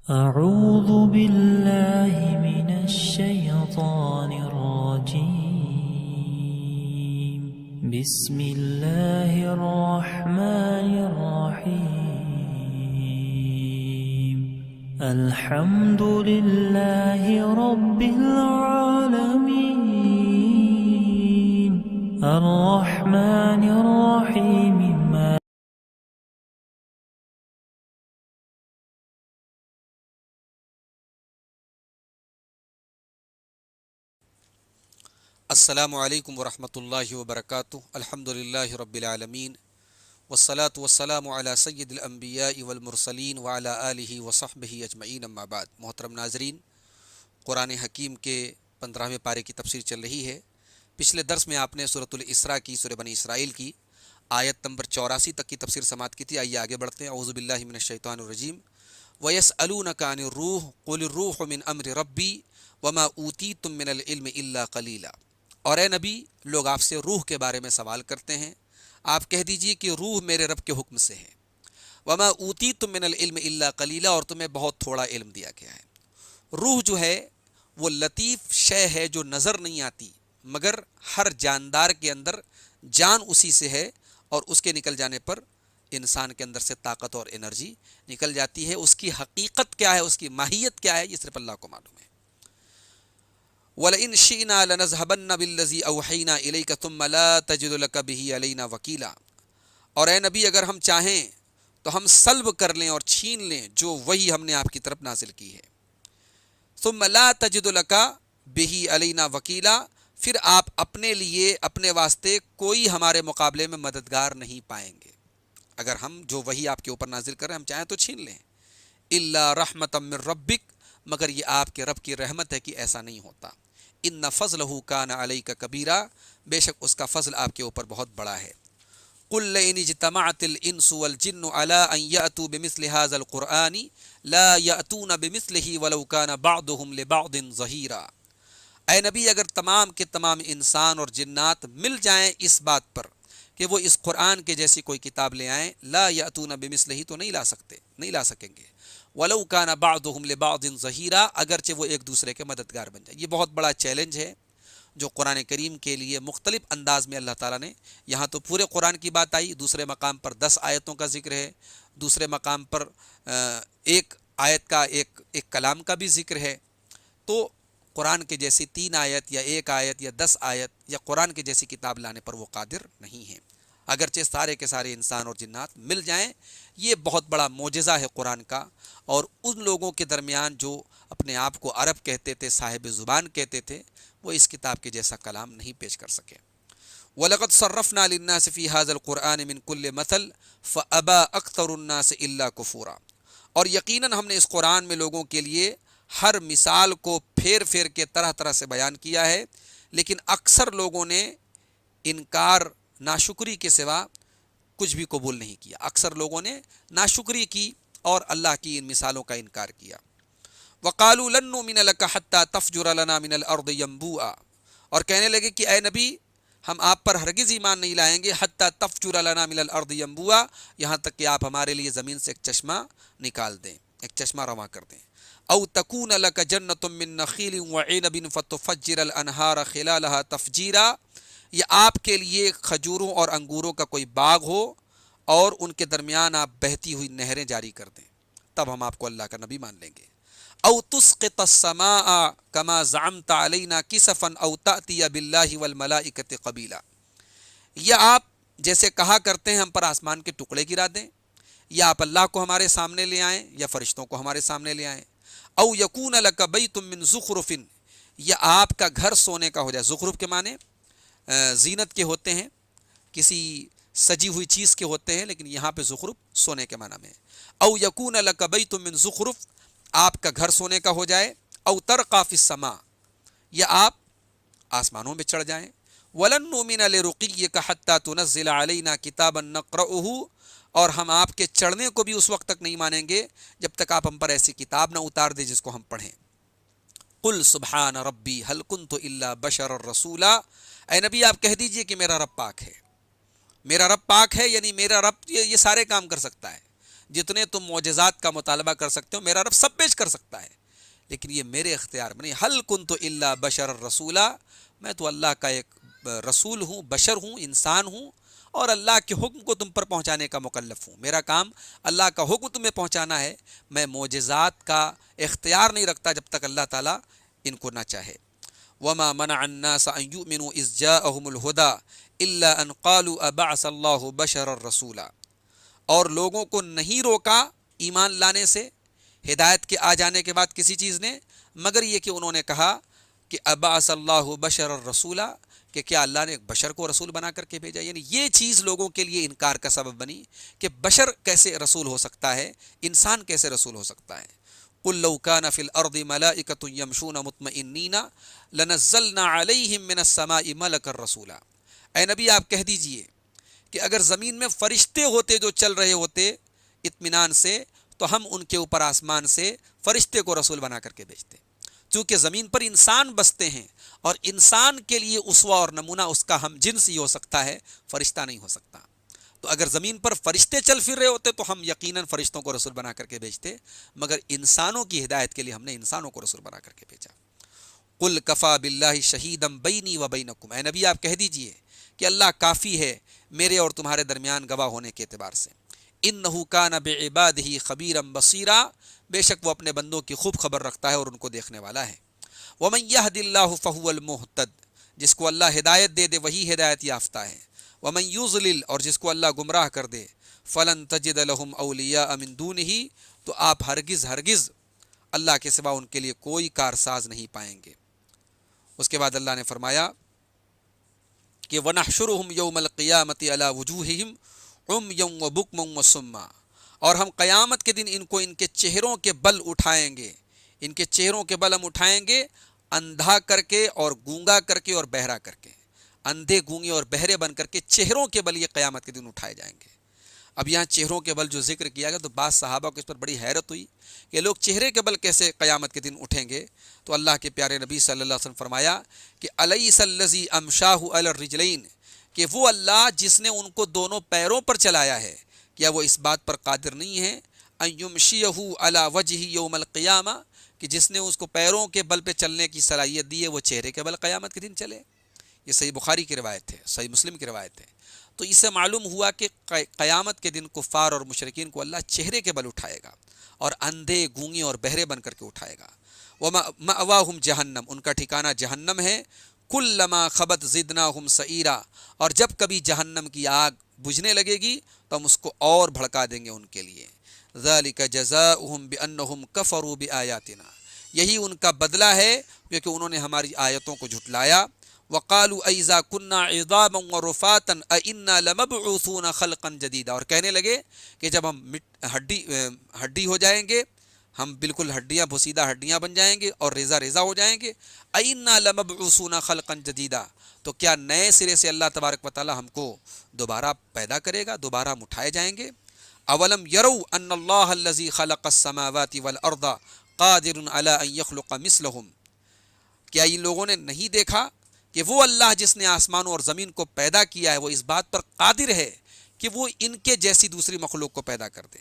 أعوذ بالله من الشيطان الرجيم. بسم الله الرحمن الرحيم. الحمد لله رب العالمين. الرحمن الرحيم. السلام علیکم ورحمۃ اللہ وبرکاتہ. الحمدللہ رب العالمین والصلاة والسلام علی سید الانبیاء والمرسلین وعلی آلہ وصحبہ اجمعین، اما بعد. محترم ناظرین، قرآن حکیم کے 15ویں پارے کی تفسیر چل رہی ہے. پچھلے درس میں آپ نے سورۃ الاسراء کی، سورہ بنی اسرائیل کی آیت نمبر 84 تک کی تفسیر سماعت کی تھی. آئیے آگے بڑھتے ہیں. اعوذ باللہ من الشیطان الرجیم. وَيَسْأَلُونَكَ عَنِ الرُّوحِ قُلِ الرُّوحُ مِنْ أَمْرِ رَبِّي وَمَا أُوتِيتُم مِّنَ الْعِلْمِ إِلَّا قَلِيلًا. اور اے نبی، لوگ آپ سے روح کے بارے میں سوال کرتے ہیں، آپ کہہ دیجئے کہ روح میرے رب کے حکم سے ہے. وَمَا أُوتِيتُم مِّنَ الْعِلْمِ إِلَّا قَلِيلًا، اور تمہیں بہت تھوڑا علم دیا گیا ہے. روح جو ہے وہ لطیف شے ہے جو نظر نہیں آتی، مگر ہر جاندار کے اندر جان اسی سے ہے، اور اس کے نکل جانے پر انسان کے اندر سے طاقت اور انرجی نکل جاتی ہے. اس کی حقیقت کیا ہے، اس کی ماہیت کیا ہے، یہ صرف اللہ کو معلوم ہے. وَلَئِنْ شِئْنَا لَنَذْهَبَنَّ بِالَّذِي أَوْحَيْنَا إِلَيْكَ ثُمَّ لَا تَجِدُ لَكَ بِهِ عَلَيْنَا وَكِيلًا. اور اے نبی، اگر ہم چاہیں تو ہم سلب کر لیں اور چھین لیں جو وہی ہم نے آپ کی طرف نازل کی ہے. ثُمَّ لَا تَجِدُ لَكَ بِهِ عَلَيْنَا وَكِيلًا، پھر آپ اپنے لیے، اپنے واسطے کوئی ہمارے مقابلے میں مددگار نہیں پائیں گے. اگر ہم جو وہی آپ کے اوپر نازل کر رہے ہیں ہم چاہیں تو چھین لیں. إِلَّا رَحْمَةً مِّن رَبِّكَ، مگر یہ آپ کے رب کی رحمت ہے کہ ایسا نہیں ہوتا. ان فضلہ کان علیک کبیرا، بے شک اس کا فضل آپ کے اوپر بہت بڑا ہے. قل لئن اجتمعت الانس والجن على ان يأتوا بمثل هذا القرآن لا يأتون بمثله ولو كان بعضهم لبعض ظهيرا. اے نبی، اگر تمام کے تمام انسان اور جنات مل جائیں اس بات پر کہ وہ اس قرآن کے جیسی کوئی کتاب لے آئیں، لا یأتون بمثلہ، تو نہیں لا سکیں گے. وَلَوْ كَانَ بَعْضُهُمْ لِبَعْضٍ ظَهِيرًا، اگرچہ وہ ایک دوسرے کے مددگار بن جائے. یہ بہت بڑا چیلنج ہے جو قرآن کریم کے لیے مختلف انداز میں اللہ تعالیٰ نے، یہاں تو پورے قرآن کی بات آئی، دوسرے مقام پر 10 آیتوں کا ذکر ہے، دوسرے مقام پر ایک آیت کا ایک کلام کا بھی ذکر ہے. تو قرآن کے جیسی 3 آیت یا 1 آیت یا 10 آیت یا قرآن کے جیسی کتاب لانے پر وہ قادر نہیں ہیں، اگرچہ سارے کے سارے انسان اور جنات مل جائیں. یہ بہت بڑا معجزہ ہے قرآن کا. اور ان لوگوں کے درمیان جو اپنے آپ کو عرب کہتے تھے، صاحب زبان کہتے تھے، وہ اس کتاب کے جیسا کلام نہیں پیش کر سکے. وَلَقَدْ صَرَّفْنَا لِلنَّاسِ فِي هَذَا الْقُرْآنِ مِنْ كُلِّ مَثَلٍ فَأَبَى أَكْثَرُ النَّاسِ إِلَّا كُفُورًا. اور یقیناً ہم نے اس قرآن میں لوگوں کے لیے ہر مثال کو پھیر پھیر کے طرح طرح سے بیان کیا ہے، لیکن اکثر لوگوں نے انکار، ناشکری کے سوا کچھ بھی قبول نہیں کیا. اکثر لوگوں نے ناشکری کی اور اللہ کی ان مثالوں کا انکار کیا. وَقَالُوا لَن نُّؤْمِنَ لَكَ حَتَّى تَفْجُرَ لَنَا مِنَ الْأَرْضِ يَنبُوعًا، اور کہنے لگے کہ اے نبی، ہم آپ پر ہرگز ایمان نہیں لائیں گے حَتَّى تَفْجُرَ لَنَا مِنَ الْأَرْضِ يَنبُوعًا، یہاں تک کہ آپ ہمارے لیے زمین سے ایک چشمہ نکال دیں، ایک چشمہ رواں کر دیں. أَوْ تَكُونَ لَكَ جَنَّةٌ مِّن نَخِيلٍ وَعِنَبٍ فَتُفَجِّرَ الْأَنْهَارَ خِلَالَهَا تَفْجِيرًا، یا آپ کے لیے کھجوروں اور انگوروں کا کوئی باغ ہو اور ان کے درمیان آپ بہتی ہوئی نہریں جاری کر دیں، تب ہم آپ کو اللہ کا نبی مان لیں گے. او تسقط السماء كما زعمت علينا كسفا او تأتي بالله والملائكة قبيلا، یا آپ جیسے کہا کرتے ہیں ہم پر آسمان کے ٹکڑے گرا دیں، یا آپ اللہ کو ہمارے سامنے لے آئیں یا فرشتوں کو ہمارے سامنے لے آئیں. او یکون لک بیت من زخرف، یا آپ کا گھر سونے کا ہو جائے. زخرف کے معنی زینت کے ہوتے ہیں، کسی سجی ہوئی چیز کے ہوتے ہیں، لیکن یہاں پہ زخرف سونے کے معنی میں. او یکون لک بیت من زخرف، آپ کا گھر سونے کا ہو جائے. او ترقی فی السماء، یا آپ آسمانوں میں چڑھ جائیں. ولن نؤمن لرقیک حتی تنزل علینا کتابا نقرؤہ، اور ہم آپ کے چڑھنے کو بھی اس وقت تک نہیں مانیں گے جب تک آپ ہم پر ایسی کتاب نہ اتار دے جس کو ہم پڑھیں. قل سبحان ربی هل کنت الا بشرا رسولا، اے نبی آپ کہہ دیجئے کہ میرا رب پاک ہے. میرا رب پاک ہے، یعنی میرا رب یہ سارے کام کر سکتا ہے. جتنے تم معجزات کا مطالبہ کر سکتے ہو میرا رب سب پیش کر سکتا ہے، لیکن یہ میرے اختیار میں نہیں۔ حل کنت الا بشر رسولا، میں تو اللہ کا ایک رسول ہوں، بشر ہوں، انسان ہوں، اور اللہ کے حکم کو تم پر پہنچانے کا مکلف ہوں۔ میرا کام اللہ کا حکم تمہیں پہنچانا ہے، میں معجزات کا اختیار نہیں رکھتا جب تک اللہ تعالیٰ ان کو نہ چاہے۔ وما منع الناس ان يؤمنوا اذ جاءهم الهدى الا ان قالوا ابعث الله بشرا رسولا، اور لوگوں کو نہیں روکا ایمان لانے سے ہدایت کے آ جانے کے بعد کسی چیز نے، مگر یہ کہ انہوں نے کہا کہ ابعث اللہ بشر الرسولہ، کہ کیا اللہ نے ایک بشر کو رسول بنا کر کے بھیجا، یعنی یہ چیز لوگوں کے لیے انکار کا سبب بنی کہ بشر کیسے رسول ہو سکتا ہے، انسان کیسے رسول ہو سکتا ہے۔ قل لو كان في الارض ملائكة يمشون مطمئنين لنزلنا عليهم من السماء ملكا رسولا، اے نبی آپ کہہ دیجئے کہ اگر زمین میں فرشتے ہوتے جو چل رہے ہوتے اطمینان سے، تو ہم ان کے اوپر آسمان سے فرشتے کو رسول بنا کر کے بھیجتے۔ چونکہ زمین پر انسان بستے ہیں اور انسان کے لیے اسوہ اور نمونہ اس کا ہم جنس ہی ہو سکتا ہے، فرشتہ نہیں ہو سکتا۔ تو اگر زمین پر فرشتے چل پھر رہے ہوتے تو ہم یقیناً فرشتوں کو رسول بنا کر کے بھیجتے، مگر انسانوں کی ہدایت کے لیے ہم نے انسانوں کو رسول بنا کر کے بھیجا۔ قل کفا باللہ شہیدا بینی و بینکم، اے نبی آپ کہہ دیجئے کہ اللہ کافی ہے میرے اور تمہارے درمیان گواہ ہونے کے اعتبار سے۔ انہ کان بعبادہ خبیرا بصیرا، بے شک وہ اپنے بندوں کی خوب خبر رکھتا ہے اور ان کو دیکھنے والا ہے۔ ومن یہد اللہ فہو المہتد، جس کو اللہ ہدایت دے دے وہی ہدایت یافتہ ہے۔ ومن یضلل، اور جس کو اللہ گمراہ کر دے، فلن تجد لہم اولیاء من دونہ، تو آپ ہرگز اللہ کے سوا ان کے لیے کوئی کارساز نہیں پائیں گے۔ اس کے بعد اللہ نے فرمایا کہ وَنَحْشُرُهُمْ يَوْمَ الْقِيَامَةِ عَلَى وُجُوهِهِمْ عُمْيًا وَبُكْمًا وَصُمًّا، اور ہم قیامت کے دن ان کو ان کے چہروں کے بل اٹھائیں گے، ان کے چہروں کے بل ہم اٹھائیں گے، اندھا کر کے اور گونگا کر کے اور بہرا کر کے، اندھے گونگے اور بہرے بن کر کے چہروں کے بل یہ قیامت کے دن اٹھائے جائیں گے۔ اب یہاں چہروں کے بل جو ذکر کیا گیا تو بعض صحابہ کو اس پر بڑی حیرت ہوئی کہ لوگ چہرے کے بل کیسے قیامت کے دن اٹھیں گے؟ تو اللہ کے پیارے نبی صلی اللہ علیہ وسلم فرمایا کہ الیس الذی امشاہ علی الرجلین، کہ وہ اللہ جس نے ان کو دونوں پیروں پر چلایا ہے، کیا وہ اس بات پر قادر نہیں ہے ان یمشیہ علی وجہ یوم القیامہ، کہ جس نے اس کو پیروں کے بل پہ چلنے کی صلاحیت دی ہے وہ چہرے کے بل قیامت کے دن چلے؟ یہ صحیح بخاری کی روایت ہے، صحیح مسلم کی روایت ہے۔ تو اس سے معلوم ہوا کہ قیامت کے دن کفار اور مشرکین کو اللہ چہرے کے بل اٹھائے گا اور اندھے گونگے اور بہرے بن کر کے اٹھائے گا۔ وَمَأْوَاهُمْ جہنم، ان کا ٹھکانہ جہنم ہے۔ كُلَّمَا خَبَتْ زِدْنَاهُمْ سَعِيرًا، اور جب کبھی جہنم کی آگ بجھنے لگے گی تو ہم اس کو اور بھڑکا دیں گے ان کے لیے۔ ذَلِكَ جَزَاؤُهُمْ بِأَنَّهُمْ كَفَرُوا بِآيَاتِنَا، یہی ان کا بدلہ ہے کیونکہ انہوں نے ہماری آیتوں کو جھٹلایا۔ وَقَالُوا أَإِذَا كُنَّا عِظَامًا وَرُفَاتًا أَإِنَّا لَمَبْعُوثُونَ خَلْقًا جَدِيدًا، اور کہنے لگے کہ جب ہم ہڈی ہو جائیں گے، ہم بالکل ہڈیاں بھسیدہ ہڈیاں بن جائیں گے اور ریزہ ریزہ ہو جائیں گے، أَإِنَّا لَمَبْعُوثُونَ خَلْقًا جَدِيدًا، تو کیا نئے سرے سے اللہ تبارک و تعالی ہم کو دوبارہ پیدا کرے گا، دوبارہ ہم اٹھائے جائیں گے؟ اولم یروا ان اللہ الذی خلق السماوات والارض قادر علی ان یخلق مثلہم، کیا ان لوگوں نے نہیں دیکھا کہ وہ اللہ جس نے آسمانوں اور زمین کو پیدا کیا ہے وہ اس بات پر قادر ہے کہ وہ ان کے جیسی دوسری مخلوق کو پیدا کر دے،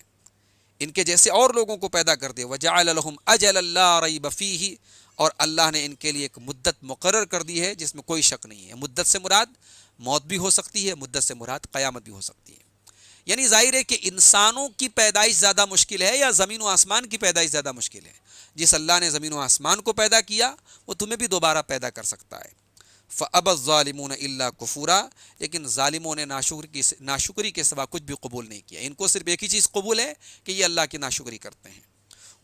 ان کے جیسے اور لوگوں کو پیدا کر دے۔ وجعل لهم اجلا لا ریب فیہ، اور اللہ نے ان کے لیے ایک مدت مقرر کر دی ہے جس میں کوئی شک نہیں ہے۔ مدت سے مراد موت بھی ہو سکتی ہے، مدت سے مراد قیامت بھی ہو سکتی ہے۔ یعنی ظاہر ہے کہ انسانوں کی پیدائش زیادہ مشکل ہے یا زمین و آسمان کی پیدائش زیادہ مشکل ہے؟ جس اللہ نے زمین و آسمان کو پیدا کیا وہ تمہیں بھی دوبارہ پیدا کر سکتا ہے۔ فَأَبَى الظَّالِمُونَ إِلَّا كُفُورًا، لیکن ظالموں نے ناشکری کے سوا کچھ بھی قبول نہیں کیا، ان کو صرف ایک ہی چیز قبول ہے کہ یہ اللہ کی ناشکری کرتے ہیں۔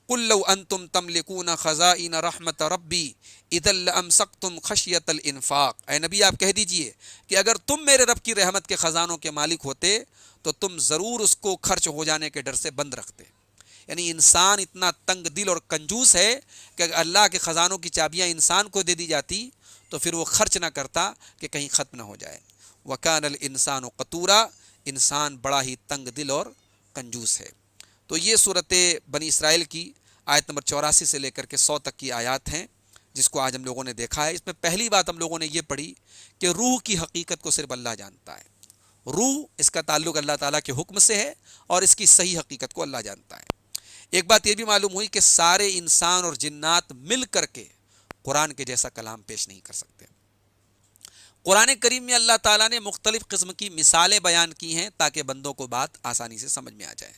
قُل لَّوْ أَنتُمْ تَمْلِكُونَ خَزَائِنَ رَحْمَةَ رَبِّي إِذًا لَّأَمْسَكْتُمْ خَشْيَةَ الْإِنفَاقِ، اے نبی آپ کہہ دیجئے کہ اگر تم میرے رب کی رحمت کے خزانوں کے مالک ہوتے تو تم ضرور اس کو خرچ ہو جانے کے ڈر سے بند رکھتے۔ یعنی انسان اتنا تنگ دل اور کنجوس ہے کہ اگر اللہ کے خزانوں کی چابیاں انسان کو دے دی جاتی تو پھر وہ خرچ نہ کرتا کہ کہیں ختم نہ ہو جائے۔ وَكَانَ الْإِنسَانُ قَتُورًا، انسان بڑا ہی تنگ دل اور کنجوس ہے۔ تو یہ صورت بنی اسرائیل کی آیت نمبر 84 سے لے کر کے 100 تک کی آیات ہیں جس کو آج ہم لوگوں نے دیکھا ہے۔ اس میں پہلی بات ہم لوگوں نے یہ پڑھی کہ روح کی حقیقت کو صرف اللہ جانتا ہے، روح اس کا تعلق اللہ تعالیٰ کے حکم سے ہے اور اس کی صحیح حقیقت کو اللہ جانتا ہے۔ ایک بات یہ بھی معلوم ہوئی کہ سارے انسان اور جنات مل کر کے قرآن کے جیسا کلام پیش نہیں کر سکتے۔ قرآن کریم میں اللہ تعالیٰ نے مختلف قسم کی مثالیں بیان کی ہیں تاکہ بندوں کو بات آسانی سے سمجھ میں آ جائے۔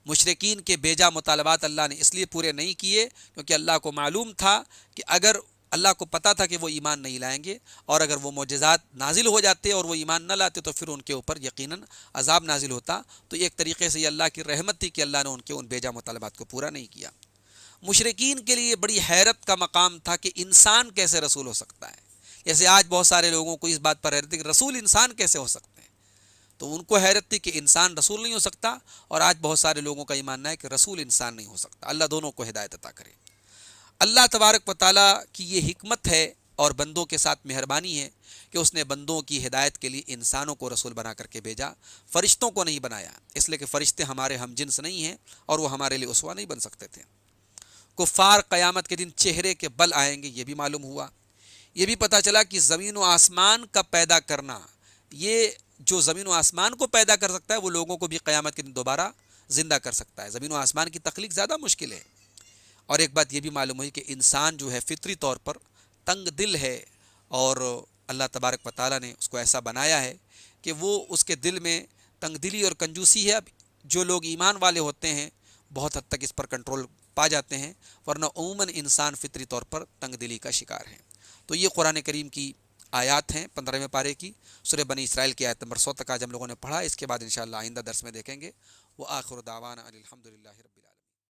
مشرکین کے بیجا مطالبات اللہ نے اس لیے پورے نہیں کیے کیونکہ اللہ کو معلوم تھا کہ اگر اللہ کو پتہ تھا کہ وہ ایمان نہیں لائیں گے، اور اگر وہ معجزات نازل ہو جاتے اور وہ ایمان نہ لاتے تو پھر ان کے اوپر یقیناً عذاب نازل ہوتا۔ تو ایک طریقے سے یہ اللہ کی رحمت تھی کہ اللہ نے ان کے ان بیجا مطالبات کو پورا نہیں کیا۔ مشرکین کے لیے بڑی حیرت کا مقام تھا کہ انسان کیسے رسول ہو سکتا ہے۔ جیسے آج بہت سارے لوگوں کو اس بات پر حیرت ہے کہ رسول انسان کیسے ہو سکتے ہیں، تو ان کو حیرت تھی کہ انسان رسول نہیں ہو سکتا، اور آج بہت سارے لوگوں کا یہ ماننا ہے کہ رسول انسان نہیں ہو سکتا۔ اللہ دونوں کو ہدایت عطا کرے۔ اللہ تبارک و تعالیٰ کی یہ حکمت ہے اور بندوں کے ساتھ مہربانی ہے کہ اس نے بندوں کی ہدایت کے لیے انسانوں کو رسول بنا کر کے بھیجا، فرشتوں کو نہیں بنایا، اس لیے کہ فرشتے ہمارے ہم جنس نہیں ہیں اور وہ ہمارے لیے اسوہ نہیں بن سکتے تھے۔ کفار قیامت کے دن چہرے کے بل آئیں گے، یہ بھی معلوم ہوا۔ یہ بھی پتہ چلا کہ زمین و آسمان کا پیدا کرنا، یہ جو زمین و آسمان کو پیدا کر سکتا ہے وہ لوگوں کو بھی قیامت کے دن دوبارہ زندہ کر سکتا ہے۔ زمین و آسمان کی تخلیق زیادہ مشکل ہے۔ اور ایک بات یہ بھی معلوم ہوئی کہ انسان جو ہے فطری طور پر تنگ دل ہے، اور اللہ تبارک و تعالیٰ نے اس کو ایسا بنایا ہے کہ وہ اس کے دل میں تنگ دلی اور کنجوسی ہے۔ اب جو لوگ ایمان والے ہوتے ہیں بہت حد تک اس پر کنٹرول پا جاتے ہیں، ورنہ عموماً انسان فطری طور پر تنگ دلی کا شکار ہے۔ تو یہ قرآن کریم کی آیات ہیں 15ویں پارے کی، سورہ بنی اسرائیل کی آیت نمبر 100 تک آج ہم لوگوں نے پڑھا۔ اس کے بعد انشاءاللہ آئندہ درس میں دیکھیں گے۔ وآخر دعوانا ان الحمد للہ رب العالمین۔